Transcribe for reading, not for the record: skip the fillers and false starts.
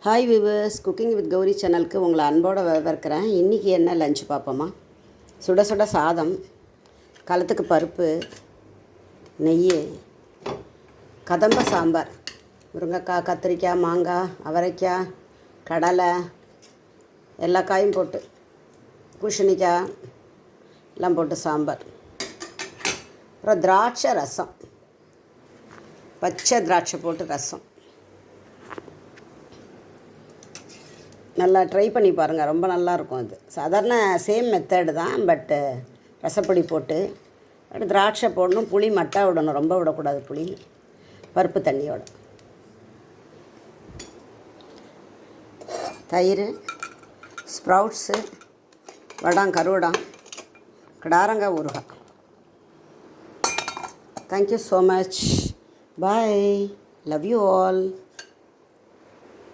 Hi viewers, cooking with Gowri சேனலுக்கு உங்களை அன்போடு வரவேற்கிறேன். இன்றைக்கி என்ன லஞ்ச் பார்ப்போமா? சுட சுட சாதம், களத்துக்கு பருப்பு, நெய், கதம்ப சாம்பார், முருங்கைக்காய், கத்திரிக்காய், மாங்காய், அவரைக்காய், கடலை, எல்லா காயும் போட்டு, பூசணிக்காய் எல்லாம் போட்டு சாம்பார். அப்புறம் திராட்சை ரசம், பச்சை திராட்சை போட்டு ரசம். நல்லா ட்ரை பண்ணி பாருங்கள், ரொம்ப நல்லாயிருக்கும். அது சாதாரண சேம் மெத்தடு தான், பட்டு ரசப்பொடி போட்டு திராட்சை போடணும், புளி மட்டா விடணும், ரொம்ப விடக்கூடாது புளி, பருப்பு தண்ணியோட, தயிர், ஸ்ப்ரவுட்ஸு, வடாம், கருவடாம், கிடாரங்காய் ஊறுகாய். Thank you so much. Bye. Love you all.